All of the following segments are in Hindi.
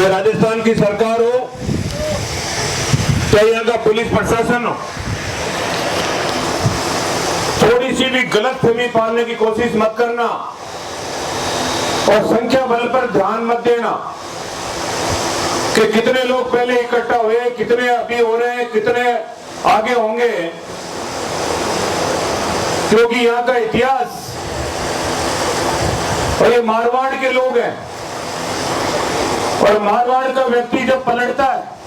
चाहे राजस्थान की सरकार हो, चाहे यहाँ का पुलिस प्रशासन हो, थोड़ी सी भी गलतफहमी पालने की कोशिश मत करना और संख्या बल पर ध्यान मत देना कि कितने लोग पहले इकट्ठा हुए, कितने अभी हो रहे हैं, कितने आगे होंगे, क्योंकि यहाँ का इतिहास और ये मारवाड़ के लोग हैं और मारवाड़ का व्यक्ति जब पलटता है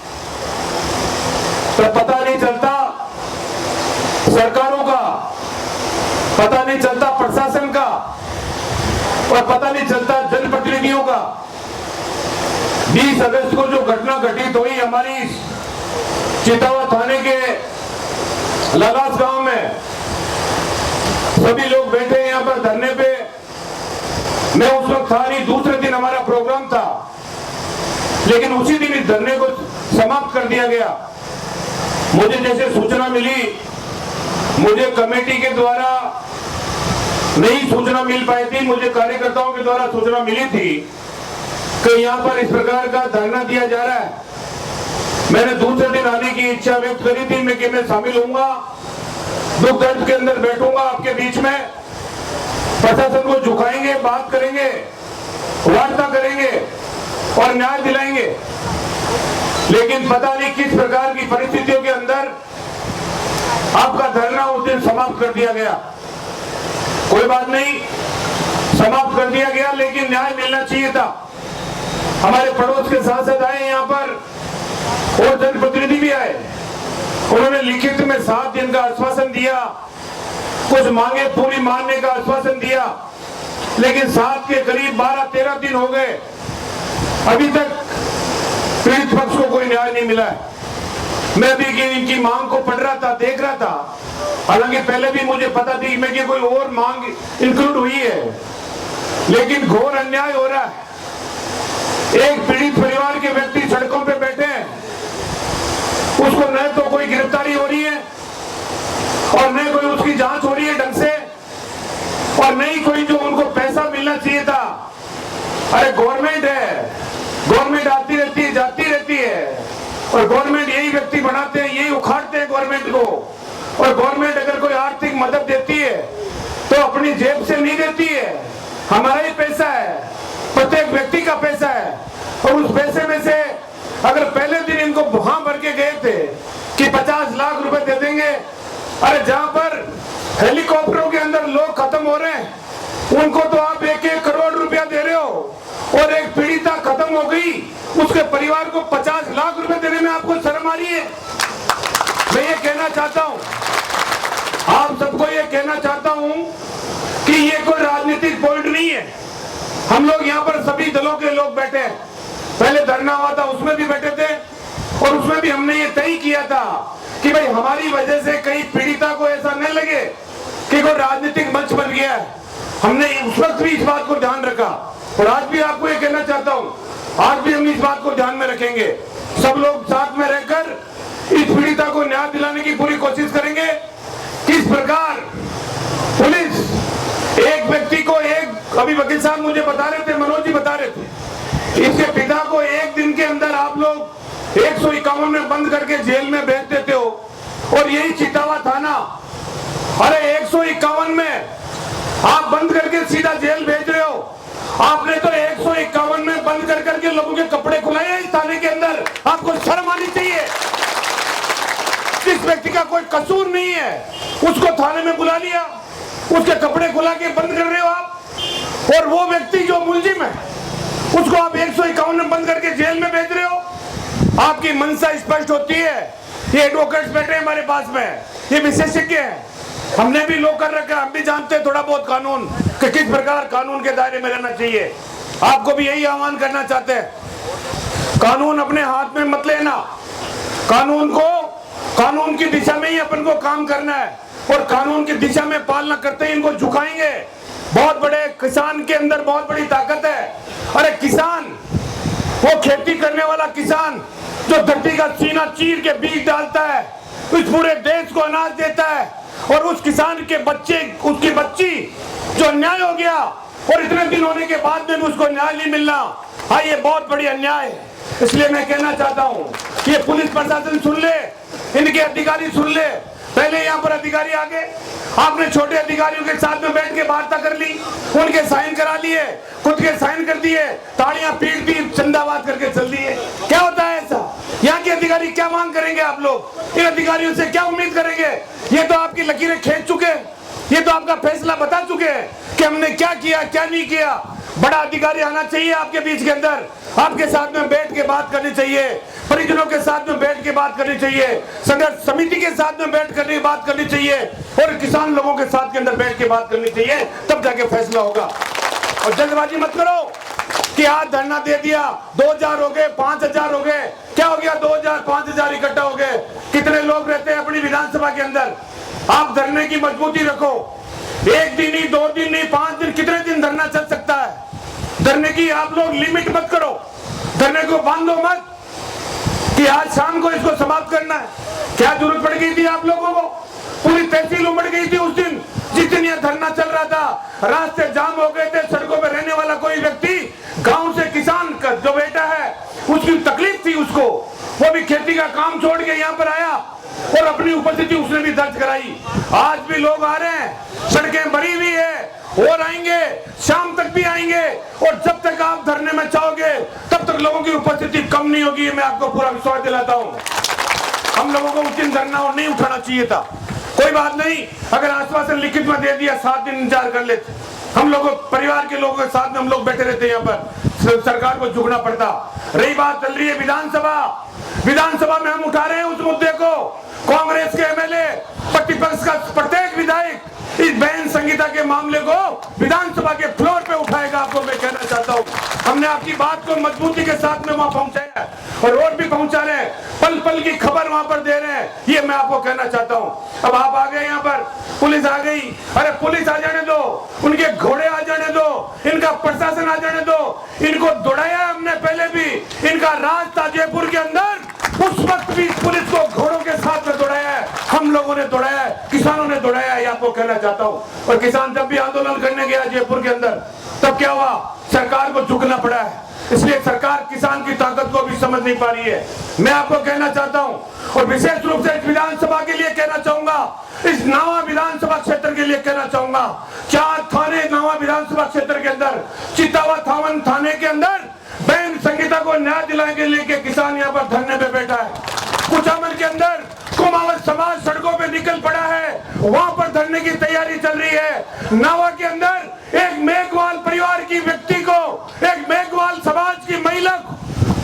तो पता नहीं चलता सरकारों का, पता नहीं चलता प्रशासन का और पता नहीं चलता जनप्रतिनिधियों का। 20 अगस्त को जो घटना घटित हुई हमारी चितावा थाने के लालास गांव में, सभी लोग बैठे हैं यहाँ पर धरने पे। मैं उस वक्त था नहीं, दूसरे दिन हमारा प्रोग्राम था, लेकिन उसी दिन इस धरने को समाप्त कर दिया गया। मुझे जैसे सूचना मिली, मुझे कमेटी के द्वारा नहीं सूचना मिल पाई थी, मुझे कार्यकर्ताओं के द्वारा सूचना मिली थी कि यहाँ पर इस प्रकार का धरना दिया जा रहा है। मैंने दूसरे दिन आने की इच्छा व्यक्त करी थी मैं कि मैं शामिल होऊंगा, दुख दर्द के अंदर बैठूंगा आपके बीच में, प्रशासन को झुकाएंगे, बात करेंगे, वार्ता करेंगे और न्याय दिलाएंगे। लेकिन पता नहीं किस प्रकार की परिस्थितियों के अंदर आपका धरना उस दिन समाप्त कर दिया गया। कोई बात नहीं, समाप्त कर दिया गया, लेकिन न्याय मिलना चाहिए था। हमारे पड़ोस के सांसद आए यहाँ पर और जनप्रतिनिधि भी आए, उन्होंने लिखित में 7 दिन का आश्वासन दिया, कुछ मांगे पूरी मानने का आश्वासन दिया, लेकिन 7 के करीब 12-13 दिन हो गए, अभी तक पीड़ित पक्ष को कोई न्याय नहीं मिला है। मैं भी इनकी मांग को पढ़ रहा था, देख रहा था, हालांकि पहले भी मुझे पता थी मैं कि कोई और मांग इंक्लूड हुई है, लेकिन घोर अन्याय हो रहा है। एक पीड़ित परिवार के व्यक्ति सड़कों पे बैठे हैं, उसको न तो कोई गिरफ्तारी हो रही है और न कोई उसकी जांच हो रही है ढंग से, और नहीं कोई जो उनको पैसा मिलना चाहिए था। अरे गवर्नमेंट है, गवर्नमेंट आती रहती है, जाती रहती है, और गवर्नमेंट यही व्यक्ति बनाते हैं, यही उखाड़ते हैं गवर्नमेंट को। और गवर्नमेंट अगर कोई आर्थिक मदद देती है तो अपनी जेब से नहीं देती है, हमारा ही पैसा है, प्रत्येक व्यक्ति का पैसा है। और उस पैसे में से अगर पहले दिन इनको वहां भर के गए थे कि 50 लाख रुपए दे देंगे, अरे जहां पर हेलीकॉप्टरों के अंदर लोग खत्म हो रहे हैं उनको तो आप 1-1 करोड़ रुपया दे रहे हो, और एक पीड़िता खत्म हो गई, उसके परिवार को 50 लाख रुपए देने में आपको शर्म आ रही है। मैं ये कहना चाहता हूं, आप सबको ये कहना चाहता हूं कि ये कोई राजनीतिक पॉइंट नहीं है। हम लोग यहाँ पर सभी दलों के लोग बैठे हैं, पहले धरना हुआ था उसमें भी बैठे थे, और उसमें भी हमने ये तय किया था कि भाई हमारी वजह से कहीं पीड़िता को ऐसा न लगे कि कोई राजनीतिक मंच बन गया है। हमने उस वक्त भी इस बात को ध्यान रखा, और आज भी आपको ये कहना चाहता हूँ, आज भी हम इस बात को ध्यान में रखेंगे। सब लोग साथ में रहकर इस पीड़िता को न्याय दिलाने की पूरी कोशिश करेंगे। किस प्रकार पुलिस एक व्यक्ति को, एक अभी वकील साहब मुझे बता रहे थे, मनोज जी बता रहे थे, इसके पिता को एक दिन के अंदर आप लोग 151 में बंद करके जेल में भेज देते हो, और यही चितावा थाना, अरे 151 में आप बंद करके सीधा जेल भेज रहे हो। आपने तो 151 में बंद कर करके लोगों के कपड़े खुलाए इस थाने के अंदर, आपको शर्म आनी चाहिए। जिस व्यक्ति का कोई कसूर नहीं है उसको थाने में बुला लिया, उसके कपड़े खुला के बंद कर रहे हो आप, और वो व्यक्ति जो मुलजिम है उसको आप 151 में बंद करके जेल में भेज रहे हो। आपकी मंशा स्पष्ट होती है। ये एडवोकेट्स बैठे हैं हमारे पास में, ये विशेषज्ञ हैं, हमने भी लोग कर रखा, हम भी जानते हैं थोड़ा बहुत कानून कि किस प्रकार कानून के दायरे में रहना चाहिए। आपको भी यही आह्वान करना चाहते हैं, कानून अपने हाथ में मत लेना, कानून की दिशा में ही अपन को काम करना है, और कानून की दिशा में पालना करते ही इनको झुकाएंगे। बहुत बड़े किसान के अंदर बहुत बड़ी ताकत है। अरे किसान, वो खेती करने वाला किसान जो धरती का सीना चीर के बीज डालता है, इस पूरे देश को अनाज देता है, और उस किसान के बच्चे, उसकी बच्ची जो अन्याय हो गया और इतने दिन होने के बाद में भी उसको न्याय नहीं मिलना, हाँ, ये बहुत बड़ी अन्याय है। इसलिए मैं कहना चाहता हूँ कि ये पुलिस प्रशासन सुन ले, इनके अधिकारी सुन ले। पहले यहाँ पर अधिकारी आ गए, आपने छोटे अधिकारियों के साथ में बैठ के वार्ता कर ली, उनके साइन करा लिए, खुद के साइन कर दिए, तालियां पीट दी, चंदाबाद करके चल दिए। क्या होता है ऐसा? यहाँ के अधिकारी क्या मांग करेंगे? आप लोग इन अधिकारियों से क्या उम्मीद करेंगे? ये तो आपकी लकीरें खींच चुके, ये तो आपका फैसला बता चुके हैं कि हमने क्या किया क्या नहीं किया। बड़ा अधिकारी आना चाहिए आपके बीच के अंदर, आपके साथ में बैठ के बात करनी चाहिए, परिजनों के साथ में बैठ के बात करनी चाहिए, संघर्ष समिति के साथ में बैठ कर बात करनी चाहिए और किसान लोगों के साथ के अंदर बैठ के बात करनी चाहिए, तब जाके फैसला होगा। और जल्दबाजी मत करो कि आज धरना दे दिया, 2000 हो गए, 5000 हो गए, क्या हो गया? 2000 5000 इकट्ठा हो गए। कितने लोग रहते हैं अपनी विधानसभा के अंदर? आप धरने की मजबूती रखो, 1 दिन नहीं, 2 दिन नहीं, 5 दिन, कितने दिन धरना चल सकता है? धरने की आप लोग लिमिट मत करो, धरने को बांधो मत कि आज शाम को इसको समाप्त करना है। क्या जरूरत पड़ गई थी आप लोगों को? पूरी तहसील उमड़ गई थी उस दिन, जिस दिन यह धरना चल रहा था। रास्ते जाम हो गए थे, सड़कों पर रहने वाला कोई व्यक्ति, गांव से किसान का जो बेटा है, उसकी तकलीफ थी, उसको वो भी खेती का काम छोड़ के यहाँ पर आया और अपनी उपस्थिति उसने भी दर्ज कराई। आज भी लोग आ रहे हैं, सड़कें भरी हुई है और आएंगे, शाम तक भी आएंगे, और जब तक आप धरने में चाहोगे तब तक लोगों की उपस्थिति कम नहीं होगी। मैं आपको पूरा विश्वास दिलाता हूँ। हम लोगों को उस दिन धरना और नहीं उठाना चाहिए था। कोई बात नहीं, अगर आश्वासन लिखित में दे दिया, 7 दिन इंतजार कर लेते। हम लोग परिवार के लोगों के साथ में हम लोग बैठे रहते, यहाँ पर सरकार को झुकना पड़ता। रही बात चल रही है विधानसभा में हम उठा रहे हैं उस मुद्दे को। कांग्रेस के एमएलए, प्रतिपक्ष का प्रत्येक विधायक इस बहन संगीता के मामले को विधानसभा के फ्लोर पे उठाएगा। आपको मैं कहना चाहता हूँ, हमने आपकी बात को मजबूती के साथ में वहां पहुंचाया और भी पहुंचा रहे हैं, पल पल की खबर वहां पर दे रहे हैं, ये मैं आपको कहना चाहता हूँ। अब आप आ गए यहाँ पर, पुलिस आ गई, अरे पुलिस आ जाने दो, उनके घोड़े आ जाने दो, इनका प्रशासन आ जाने दो। इनको दौड़ाया हमने पहले भी, इनका राज था जयपुर के अंदर, उस वक्त भी पुलिस को घोड़ों के साथ में दौड़ाया है, हम लोगों ने दौड़ाया है, किसानों ने दौड़ाया है, आपको कहना चाहता हूँ। और किसान जब भी आंदोलन करने गया जयपुर के अंदर, तब क्या हुआ? सरकार को झुकना पड़ा है। इसलिए सरकार किसान की ताकत को भी समझ नहीं पा रही है। मैं आपको कहना चाहता हूँ और विशेष रूप से इस विधानसभा के लिए कहना चाहूंगा, इस नावा विधानसभा क्षेत्र के लिए कहना चाहूंगा, 4 थाने नावा विधानसभा क्षेत्र के अंदर, चितावा थावन थाने के अंदर बहन संगीता को न्याय दिलाने के लिए किसान यहाँ पर धरने पे बैठा है। कुचामन के अंदर कुमावत समाज सड़कों पे निकल पड़ा है, वहां पर धरने की तैयारी चल रही है। नावा के अंदर एक मेघवाल परिवार की व्यक्ति को, एक मेघवाल समाज की महिला को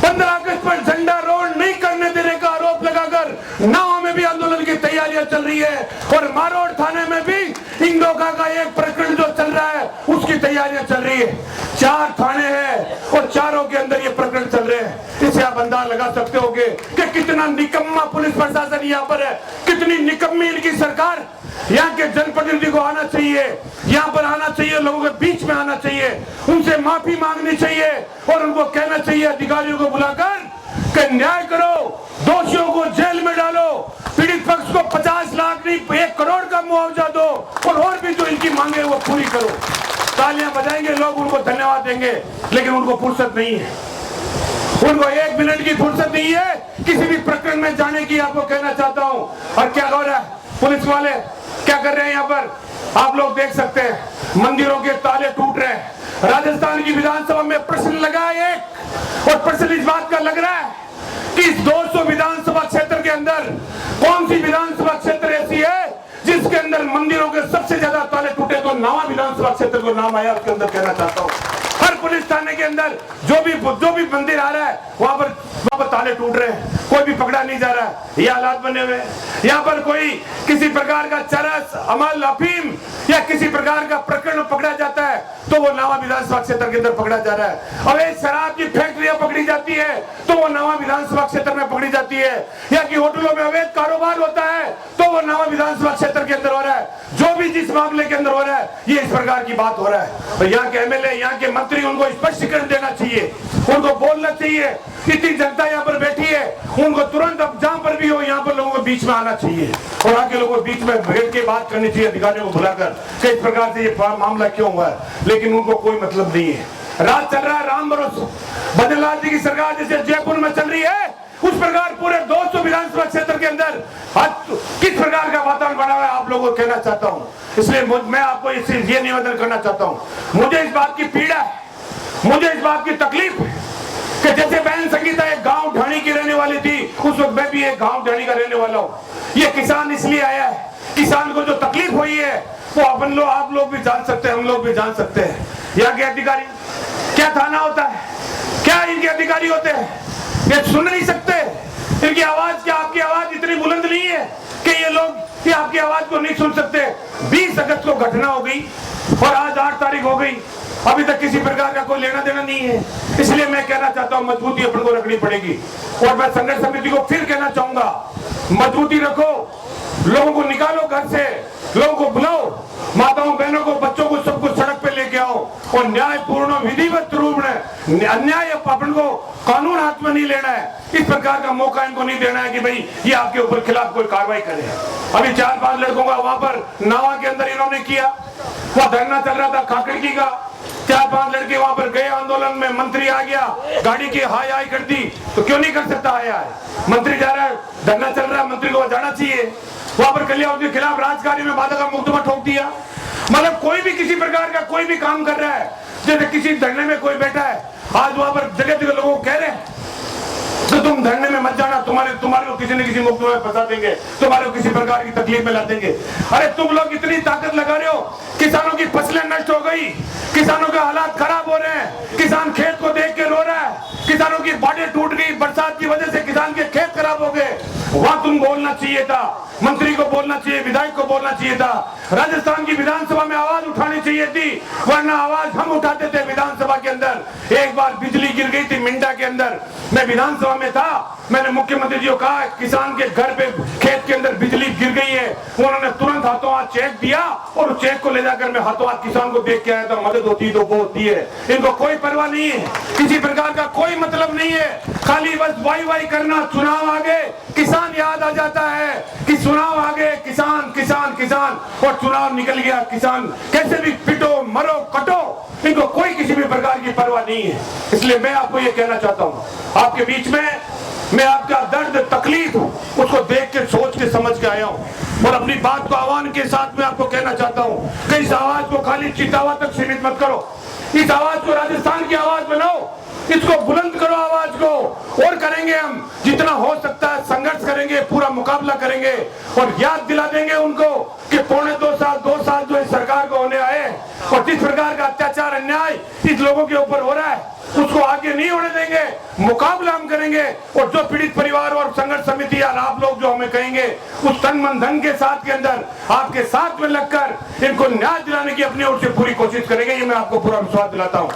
15 अगस्त पर झंडा रोड नहीं करने देने का आरोप लगाकर नावा में भी आंदोलन की तैयारियां चल रही है। और मारोड़ थाने में भी इंगोका का एक प्रकरण जो चल रहा है, उसकी तैयारियां चल रही है। 4 थाने हैं और चारों के अंदर ये प्रकरण चल रहे हैं। इससे आप अंदाजा लगा सकते होंगे कि कितना निकम्मा पुलिस प्रशासन यहाँ पर है, कितनी निकम्मी इनकी सरकार। यहाँ के जनप्रतिनिधि को आना चाहिए, यहाँ पर आना चाहिए, लोगों के बीच में आना चाहिए, उनसे माफी मांगनी चाहिए और उनको कहना चाहिए, अधिकारियों को बुलाकर कि न्याय करो, दोषियों को जेल में डालो, पीड़ित पक्ष को 50 लाख नहीं 1 करोड़ का मुआवजा दो और भी जो इनकी मांगे वो पूरी करो। तालियां बजाएंगे लोग, उनको धन्यवाद देंगे, लेकिन उनको फुर्सत नहीं है, उनको 1 मिनट की फुर्सत नहीं है किसी भी प्रकरण में जाने की। आपको कहना चाहता हूं। और क्या हो रहा है, पुलिस वाले क्या कर रहे हैं यहाँ पर, आप लोग देख सकते हैं, मंदिरों के ताले टूट रहे हैं। राजस्थान की विधानसभा में प्रश्न लगा है एक, और प्रश्न इस बात का लग रहा है कि इस 200 विधानसभा क्षेत्र के अंदर कौन सी विधानसभा क्षेत्र ऐसी है जिसके अंदर मंदिरों के सबसे ज्यादा ताले टूटे? तो नावा विधानसभा क्षेत्र को नाम आया, उसके अंदर कहना चाहता हूँ। हर पुलिस थाने के अंदर जो भी मंदिर आ रहा है वहां पर ताले टूट रहे हैं, कोई भी पकड़ा नहीं जा रहा है। ये हालात बने हुए हैं। यहाँ पर कोई किसी प्रकार का चरस, अमल, अफीम या किसी प्रकार का प्रकरण पकड़ा जाता है तो वो नावा विधानसभा क्षेत्र के अंदर पकड़ा जा रहा है। अवैध शराब की फैक्ट्रियां पकड़ी जाती है तो वो नावा विधानसभा क्षेत्र में पकड़ी जाती है। या कि होटलों में अवैध कारोबार होता है तो वो नावा विधानसभा क्षेत्र के अंदर हो रहा है। जो भी जिस मामले के अंदर हो रहा है, ये इस प्रकार की बात हो रहा है। और यहाँ के एमएलए, यहाँ के मंत्री, उनको स्पष्टीकरण देना चाहिए, उनको बोलना चाहिए। इतनी जनता यहाँ पर बैठी है, उनको तुरंत अब जहां पर भी हो यहाँ पर लोगों के बीच में आना चाहिए और आके लोगों के बीच में बैठ के बात करनी चाहिए, अधिकारियों को बुलाकर कि इस प्रकार से ये मामला क्यों हुआ है। लेकिन उनको कोई मतलब नहीं है। राज चल रहा है राम भरोसे, बद्रीलाल जी की सरकार जैसे जयपुर में चल रही है, उस प्रकार पूरे 200 विधानसभा क्षेत्र के अंदर किस प्रकार का वातावरण बना हुआ है आप लोगों को कहना चाहता हूं। इसलिए मैं आपको ये निवेदन करना चाहता हूं, मुझे इस बात की पीड़ा है, मुझे इस बात की तकलीफ है कि जैसे बहन संगीता एक गांव ढाणी की रहने वाली थी, उस वक्त मैं भी एक गांव ढाणी का रहने वाला हूं। ये किसान इसलिए आया है, किसान को जो तकलीफ हुई है वो अपन लोग, आप लोग भी जान सकते हैं, हम लोग भी जान सकते हैं। यहाँ के अधिकारी, क्या थाना होता है, क्या इनके अधिकारी होते हैं, ये सुन नहीं सकते, इनकी आवाज, क्या आपकी आवाज इतनी बुलंद नहीं है कि ये लोग ये आपकी आवाज को नहीं सुन सकते। 20 अगस्त को घटना हो गई और आज 8 तारीख हो गई, अभी तक किसी प्रकार का कोई लेना देना नहीं है। इसलिए मैं कहना चाहता हूं मजबूती अपन को रखनी पड़ेगी और मैं संघर्ष समिति को फिर कहना चाहूंगा, मजबूती रखो, लोगों को निकालो घर से, लोगों को बुलाओ, माताओं बहनों को, बच्चों को, सबको सड़क पे लेके आओ और न्यायपूर्ण विधिवत रूप में, अन्याय अपन को कानून हाथ में नहीं लेना है, इस प्रकार का मौका इनको नहीं देना है कि भाई ये आपके ऊपर खिलाफ कोई कार्रवाई करे। अभी 4-5 लड़कों का वहां पर नावा के अंदर इन्होंने किया, वह धरना चल रहा था काकड़की का, 4-5 लड़के वहां पर गए आंदोलन में, मंत्री आ गया, गाड़ी की हाय हाय कर दी, तो क्यों नहीं कर सकता हाय हाय? मंत्री जा रहा है, धरना चल रहा है, मंत्री को जाना चाहिए। वहां पर कल्याण के खिलाफ राजकार्य में बाधा का मुकदमा ठोक दिया। मतलब कोई भी किसी प्रकार का कोई भी काम कर रहा है, जैसे किसी धरने में कोई बैठा है, आज वहां पर जगह जगह लोगों को कह रहे हैं तो तुम धरने में मत जाना, तुम्हारे को किसी न किसी मुकदमे में फंसा देंगे, तुम्हारे को किसी प्रकार की तकलीफ में ला देंगे। अरे तुम लोग इतनी ताकत लगा रहे हो, किसानों की फसलें नष्ट हो गई, किसानों के हालात खराब हो रहे हैं, किसान खेत को देख के रो रहा है, किसानों की बाढ़ें टूट गई, बरसात की वजह से किसान के खेत खराब हो गए, वहां तुम बोलना चाहिए था, मंत्री को बोलना चाहिए, विधायक को बोलना चाहिए था, राजस्थान की विधानसभा में आवाज उठानी चाहिए थी, वरना आवाज हम उठाते थे विधानसभा के अंदर। एक बार बिजली गिर गई थी मिंडा के अंदर, मैं विधानसभा में था, मैंने मुख्यमंत्री जी को कहा किसान के घर पे खेत के अंदर बिजली गिर गई है, उन्होंने तुरंत हाथों हाथ चेक दिया और उस चेक को ले जाकर मैं हाथों हाथ किसान को देख के आया था, मदद होती तो वो होती है। इनको कोई परवाह नहीं है, किसी प्रकार का कोई मतलब नहीं है, खाली बस वाई वाई करना, चुनाव आगे किसान याद आ जाता है कि चुनाव आगे किसान किसान किसान, और चुनाव निकल गया, किसान कैसे भी पिटो मरो कटो, इनको कोई किसी भी प्रकार की परवाह नहीं है। इसलिए मैं आपको ये कहना चाहता हूं, आपके बीच में मैं आपका दर्द तकलीफ उसको देख के सोच के समझ के आया हूं और अपनी बात को आह्वान के साथ में आपको कहना चाहता हूं कि इस आवाज को खाली चितावा तक सीमित मत करो, इस आवाज को राजस्थान की आवाज बनाओ, इसको बुलंद करो आवाज को, और करेंगे हम जितना हो सकता है, संघर्ष करेंगे, पूरा मुकाबला करेंगे और याद दिला देंगे उनको कि 2 साल जो इस सरकार को होने आए और जिस प्रकार का अत्याचार अन्याय इस लोगों के ऊपर हो रहा है उसको आगे नहीं होने देंगे, मुकाबला हम करेंगे और जो पीड़ित परिवार और संघर्ष समिति या आप लोग जो हमें कहेंगे उस तन मन धन के साथ के अंदर आपके साथ में लगकर इनको न्याय दिलाने की अपनी ओर से पूरी कोशिश करेंगे, ये मैं आपको पूरा विश्वास दिलाता हूँ।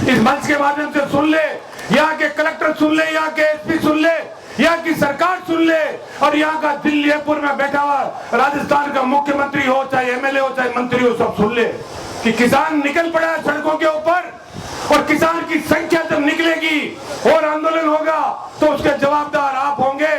इस मंच के माध्यम से सुन ले, यहाँ के कलेक्टर सुन ले, यहाँ के एसपी सुन ले, यहाँ की सरकार सुन ले और यहाँ का दिल्ली जयपुर में बैठा हुआ राजस्थान का मुख्यमंत्री हो, चाहे एमएलए हो, चाहे मंत्री हो, सब सुन ले कि किसान निकल पड़ा है सड़कों के ऊपर और किसान की संख्या जब निकलेगी और आंदोलन होगा तो उसके जवाबदार आप होंगे।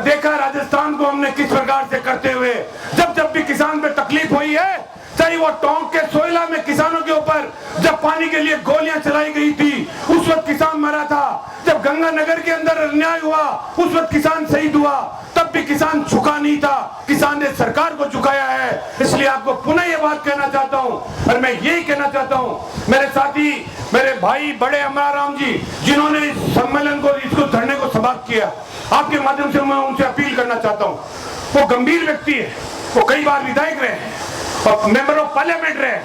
देखा राजस्थान को हमने किस प्रकार से करते हुए, जब भी किसान पे तकलीफ हुई है, चाहे वो टोंक के सोयला में किसानों के ऊपर जब पानी के लिए गोलियां चलाई गई थी उस वक्त किसान मरा था, जब गंगानगर के अंदर अन्याय हुआ उस वक्त किसान शहीद हुआ, तब भी किसान झुका नहीं था, किसान ने सरकार को झुकाया है। इसलिए आपको पुनः ये बात कहना चाहता हूं और मैं यही कहना चाहता हूं, मेरे साथी, मेरे भाई बड़े अमराराम जी जिन्होंने इस सम्मेलन को, इसको धरने को समाप्त किया, आपके माध्यम से मैं उनसे अपील करना चाहता हूं, वो गंभीर व्यक्ति है, वो कई बार विधायक रहे और मेंबर ऑफ पार्लियामेंट रहे,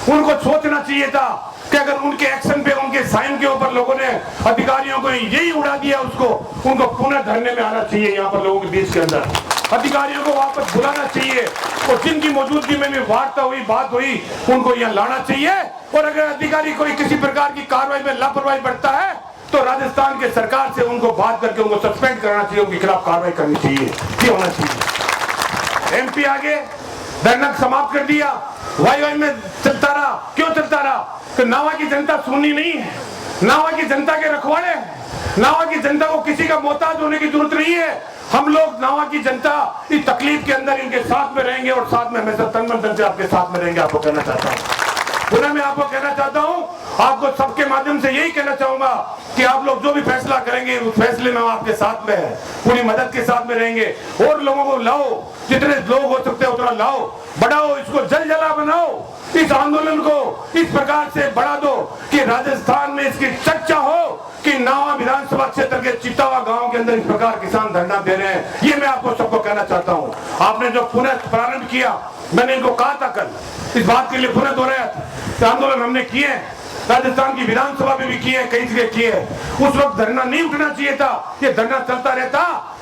उनको सोचना चाहिए था कि अगर उनके एक्शन पे, उनके साइन के ऊपर लोगों ने अधिकारियों को यही उड़ा दिया, उनको पुनः धरने में आना चाहिए, यहाँ पर लोगों के बीच के अंदर अधिकारियों को वापस बुलाना चाहिए और जिनकी मौजूदगी में भी वार्ता हुई, बात हुई, उनको यहाँ लाना चाहिए। और अगर अधिकारी कोई किसी प्रकार की कार्रवाई में लापरवाही बरतता है तो राजस्थान के सरकार से उनको बात करके उनको सस्पेंड करना चाहिए, उनके खिलाफ कार्रवाई करनी चाहिए, ये होना चाहिए। एमपी आगे धरना समाप्त कर दिया, वाई में चलता रहा, क्यों चलता रहा? तो नावा की जनता सुननी नहीं है, नावा की जनता के रखवाले, नावा की जनता को किसी का मोहताज होने की जरूरत नहीं है। हम लोग नावा की जनता इस तकलीफ के अंदर इनके साथ में रहेंगे और साथ में हमेशा तन मन धन से आपके साथ में रहेंगे, आपको कहना चाहता हूँ। पुनः मैं आपको कहना चाहता हूं, आपको सबके माध्यम से यही कहना चाहूंगा कि आप लोग जो भी फैसला करेंगे उस फैसले में हम आपके साथ में है, पूरी मदद के साथ में रहेंगे। और लोगों को लाओ, जितने लोग हो सकते हैं उतना लाओ, बढ़ाओ, इसको जलजला बनाओ, इस आंदोलन को इस प्रकार से बढ़ा दो कि राजस्थान में इसकी चर्चा हो कि नावा विधानसभा क्षेत्र के चितावा गांव के अंदर इस प्रकार किसान धरना दे रहे हैं। ये मैं आपको सबको कहना चाहता हूं। आपने जो पुनः प्रारंभ किया, मैंने इनको कहा था कल, इस बात के लिए पुनः दोहराया था, आंदोलन हमने किए, राजस्थान की विधानसभा में भी किए, कई जगह किए। उस वक्त धरना नहीं उठना चाहिए था, ये धरना चलता रहता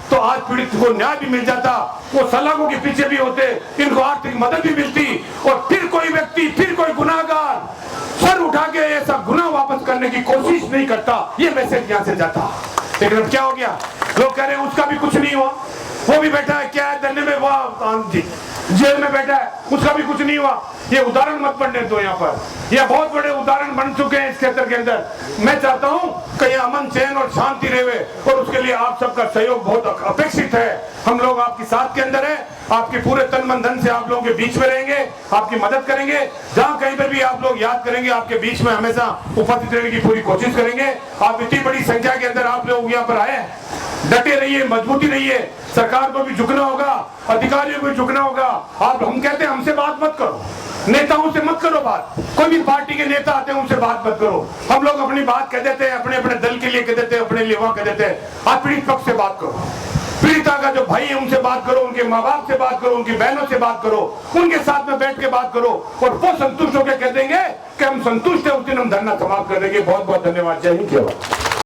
तो आज पीड़ित को न्याय भी मिल जाता, वो सलाखों के पीछे भी होते, इनको आर्थिक मदद भी मिलती, और फिर कोई व्यक्ति, फिर कोई गुनाहगार सर उठा के ऐसा गुनाह वापस करने की कोशिश नहीं करता। ये मैसेज यहाँ से जाता। लेकिन अब क्या हो गया, लोग कह रहे हैं उसका भी कुछ नहीं हुआ, वो भी बैठा है, क्या है धरने में, वो जेल में बैठा है, उसका भी कुछ नहीं हुआ। ये उदाहरण मत बनने दो यहाँ पर, ये बहुत बड़े उदाहरण बन चुके हैं इस क्षेत्र के अंदर। मैं चाहता हूँ कि अमन चैन और शांति रहे, और उसके लिए आप सबका सहयोग बहुत अपेक्षित है। हम लोग आपके साथ के अंदर है, आपके पूरे तन मन धन से आप लोगों के बीच में रहेंगे, आपकी मदद करेंगे, जहाँ कहीं पर भी आप लोग याद करेंगे, आपके बीच में हमेशा उपस्थित रहने की पूरी कोशिश करेंगे। आप इतनी बड़ी संख्या के अंदर आप लोग यहाँ पर आए, डटे रहिए, मजबूती रहिए, सरकार को भी झुकना होगा, अधिकारियों को भी झुकना होगा। आप, हम कहते हैं हमसे बात मत करो, नेताओं से मत करो बात, कोई भी पार्टी के नेता आते हैं उनसे बात मत करो। हम लोग अपनी बात कह देते हैं, अपने अपने दल के लिए कह देते हैं, अपने लिए वहां कह देते हैं। आप पीड़ित पक्ष से बात करो, पीड़िता का जो भाई है उनसे बात करो, उनके माँ बाप से बात करो, उनकी बहनों से बात करो, उनके साथ में बैठ के बात करो, और वो संतुष्ट होकर कह देंगे कि हम संतुष्ट है, उस दिन हम धरना समाप्त कर देंगे। बहुत बहुत धन्यवाद। जय हिंद।